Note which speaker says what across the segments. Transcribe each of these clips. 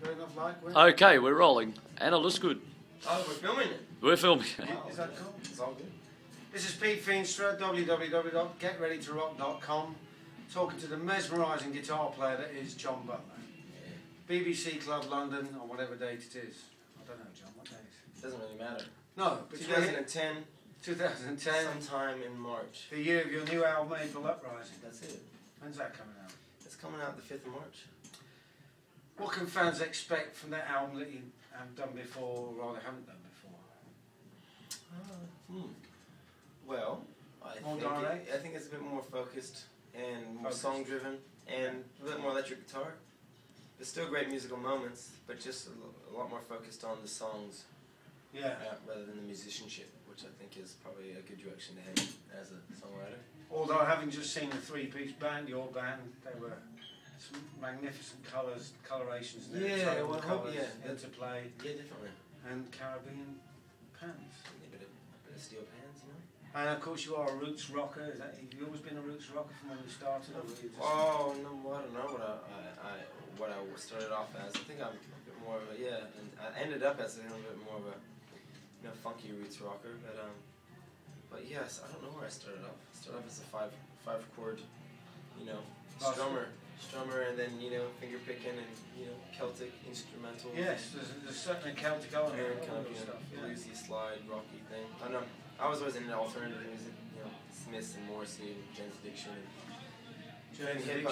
Speaker 1: Good enough light, Gwyn?
Speaker 2: Okay, we're rolling. And it looks good.
Speaker 3: Oh, we're filming it.
Speaker 2: We're filming.
Speaker 1: Is that cool?
Speaker 3: It's all good.
Speaker 1: This is Pete Feenstra, www.getreadytorock.com, talking to the mesmerising guitar player that is John Butler. Yeah. BBC Club London on whatever date it is. I don't know, John, what date?
Speaker 3: It doesn't really matter.
Speaker 1: No, but
Speaker 3: 2010.
Speaker 1: 2010.
Speaker 3: Sometime in March.
Speaker 1: The year of your new album, April Uprising.
Speaker 3: That's it.
Speaker 1: When's that coming out?
Speaker 3: It's coming out the 5th of March.
Speaker 1: What can fans expect from that album that you have done before, or rather haven't done before?
Speaker 3: Well, I think it's a bit more focused and more song-driven and a bit more electric guitar. There's still great musical moments, but just a lot more focused on the songs, rather than the musicianship, which I think is probably a good direction to head as a songwriter.
Speaker 1: Although having just seen the three-piece band, your band, they were some magnificent colorations there, interplay,
Speaker 3: definitely,
Speaker 1: and Caribbean pans.
Speaker 3: A bit of steel pans, you know.
Speaker 1: And of course, you are a roots rocker. Have you always been a roots rocker from when you started? Or were you just...
Speaker 3: Oh no, I don't know what I started off as. I think I'm a bit more of a and I ended up as a little bit more of a funky roots rocker. But yes, I don't know where I started off. I started off as a five chord, strummer, and then finger picking and Celtic instrumental.
Speaker 1: Yes, there's certainly Celtic element.
Speaker 3: Kind of bluesy slide rocky thing. I know. I was always into alternative music, Smiths and Morrissey and James Addiction and hip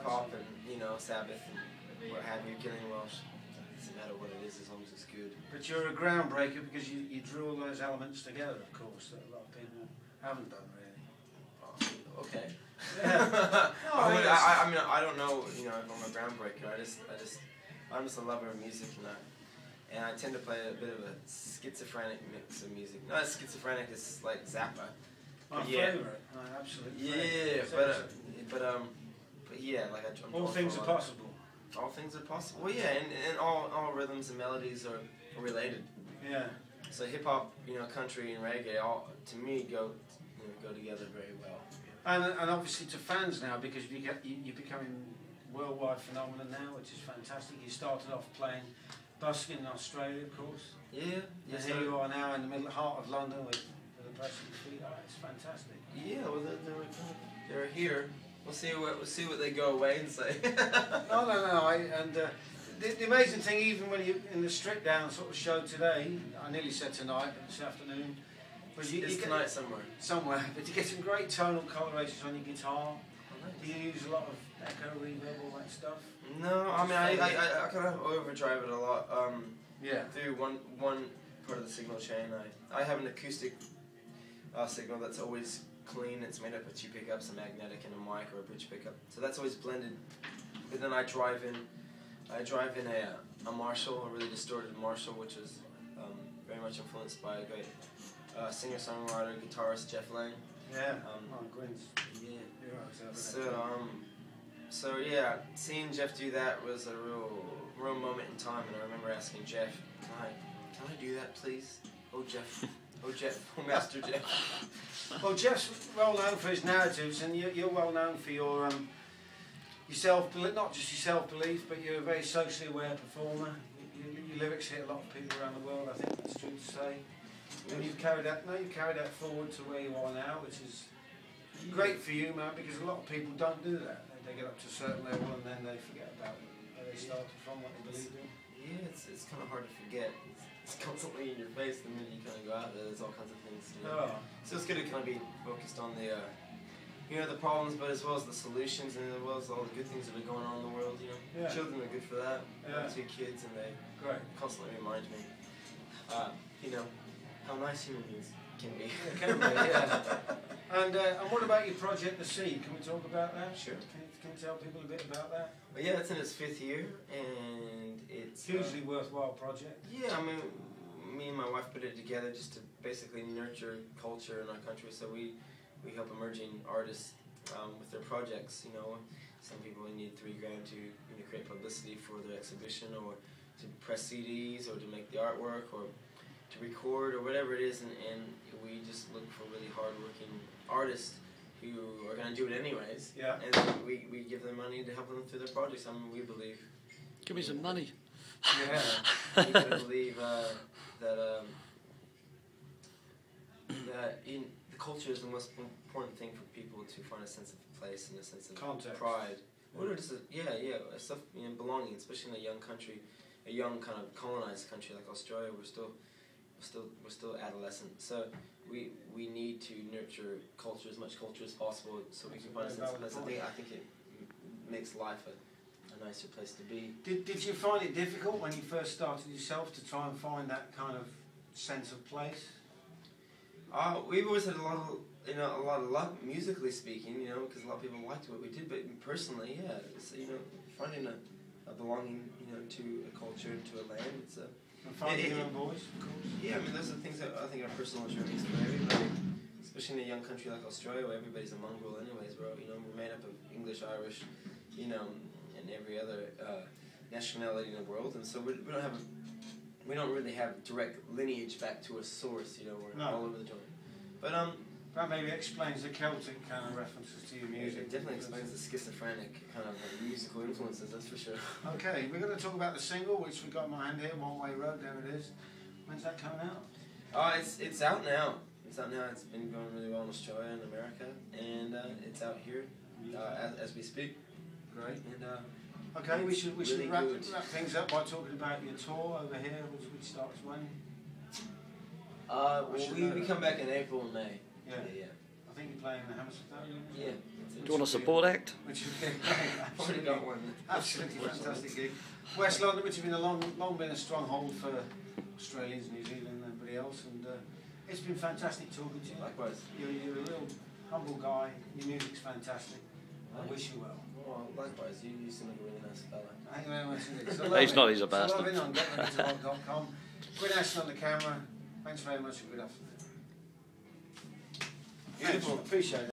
Speaker 3: hop and Sabbath and what have you, Killing Welsh. It doesn't matter what it is as long as it's good.
Speaker 1: But you're a groundbreaker because you drew all those elements together, of course, that a lot of people haven't done really.
Speaker 3: Oh, okay.
Speaker 1: Yeah.
Speaker 3: I don't know, if I'm a groundbreaker. I'm just a lover of music, and I tend to play a bit of a schizophrenic mix of music. Not as schizophrenic as like Zappa.
Speaker 1: My favourite, absolutely.
Speaker 3: Yeah, but like I'm
Speaker 1: all things are possible.
Speaker 3: All things are possible. Well, yeah, and all rhythms and melodies are related.
Speaker 1: Yeah.
Speaker 3: So hip hop, country and reggae, all to me go together very well.
Speaker 1: And obviously to fans now, because you're becoming worldwide phenomenon now, which is fantastic. You started off playing busking in Australia, of course.
Speaker 3: Yeah.
Speaker 1: And here you are now in the heart of London with the pressing feet. Oh, it's fantastic.
Speaker 3: Yeah, well they're here. We'll see what they go away and say.
Speaker 1: No. The amazing thing, even when you in the stripped down sort of show today, I nearly said tonight, but this afternoon.
Speaker 3: It's tonight somewhere.
Speaker 1: Somewhere, but you get some great tonal colorations on your guitar. Do you use a lot of echo, reverb, all that stuff?
Speaker 3: No, I kind of overdrive it a lot. Through one part of the signal chain, I have an acoustic signal that's always clean. It's made up of 2 pickups, a magnetic and a mic or a bridge pickup. So that's always blended. But then I drive in a Marshall, a really distorted Marshall, which is very much influenced by a great singer-songwriter, guitarist Jeff Lane.
Speaker 1: Yeah. Gwyn's.
Speaker 3: Yeah.
Speaker 1: So
Speaker 3: seeing Jeff do that was a real moment in time, and I remember asking Jeff, "Can I do that, please? Oh Jeff, Master Jeff."
Speaker 1: Well, Jeff's well known for his narratives, and you're well known for your self-belief, not just your self-belief, but you're a very socially aware performer. Your lyrics hit a lot of people around the world. I think that's true to say. And you've carried that forward to where you are now, which is great for you, man, because a lot of people don't do that. They get up to a certain level and then they forget about where they started from, what they believe in.
Speaker 3: Yeah, it's kind of hard to forget. It's constantly in your face the minute you kind of go out there. There's all kinds of things. So it's good to kind of be focused on the problems, but as well as the solutions, and as well as all the good things that are going on in the world. Children are good for that. I have 2 kids, and they constantly remind me, how nice human beings can be.
Speaker 1: It can be, And what about your project, The Seed? Can we talk about that?
Speaker 3: Sure.
Speaker 1: Can you tell people a bit about that?
Speaker 3: Well, yeah, it's in its 5th year, and it's
Speaker 1: hugely worthwhile project.
Speaker 3: Yeah, I mean, me and my wife put it together just to basically nurture culture in our country. So we help emerging artists with their projects. Some people need $3,000 to create publicity for their exhibition, or to press CDs, or to make the artwork, or to record, or whatever it is, and we just look for really hard-working artists who are going to do it anyways.
Speaker 1: Yeah.
Speaker 3: And we give them money to help them through their projects. I mean, we believe
Speaker 2: Give me some money.
Speaker 3: Yeah, I believe that in the culture is the most important thing for people to find a sense of place and a sense of
Speaker 1: context, pride.
Speaker 3: Or just stuff, belonging, especially in a young country, a young kind of colonized country like Australia. We're still adolescent, so we need to nurture culture, as much culture as possible, so we can find a sense of place. I think it makes life a nicer place to be.
Speaker 1: Did you find it difficult when you first started yourself to try and find that kind of sense of place?
Speaker 3: We've always had a lot of luck musically speaking, because a lot of people liked what we did. But personally, yeah, it's, finding a belonging, to a culture and to a land. It's
Speaker 1: and finding your own voice, of course.
Speaker 3: Yeah, I mean, those are the things that I think are personal journeys for everybody, especially in a young country like Australia, where everybody's a mongrel, anyways. We're made up of English, Irish, and every other nationality in the world, and so we don't really have direct lineage back to a source. We're all over the joint. But
Speaker 1: that maybe explains the Celtic kind of references to your music.
Speaker 3: It definitely explains the schizophrenic kind of musical influences, that's for sure.
Speaker 1: Okay, we're going to talk about the single, which we've got in my hand here, One Way Road, there it is. When's that coming out?
Speaker 3: It's out now. It's out now. It's been going really well in Australia and America, and it's out here as we speak.
Speaker 1: Great.
Speaker 3: And
Speaker 1: okay, we should
Speaker 3: really
Speaker 1: wrap things up by talking about your tour over here, which starts when?
Speaker 3: We come back in April and May. Yeah.
Speaker 1: I think you're playing the Hammersmith.
Speaker 3: Yeah.
Speaker 2: Do you want a support act?
Speaker 1: Which would be a great,
Speaker 3: Already got one.
Speaker 1: Absolutely fantastic gig. West London, which has been long been a stronghold for Australians, New Zealand, and everybody else, and it's been fantastic talking to you.
Speaker 3: Likewise.
Speaker 1: You're a real humble guy. Your music's fantastic. I wish you well.
Speaker 3: Well, likewise. You seem like a really nice fella.
Speaker 1: Thank you very much indeed.
Speaker 2: He's not, he's a bastard.
Speaker 1: So love in on getreadytorock.com. Gwyn Ashton on the camera. Thanks very much and good afternoon.
Speaker 3: Beautiful.
Speaker 1: Appreciate it.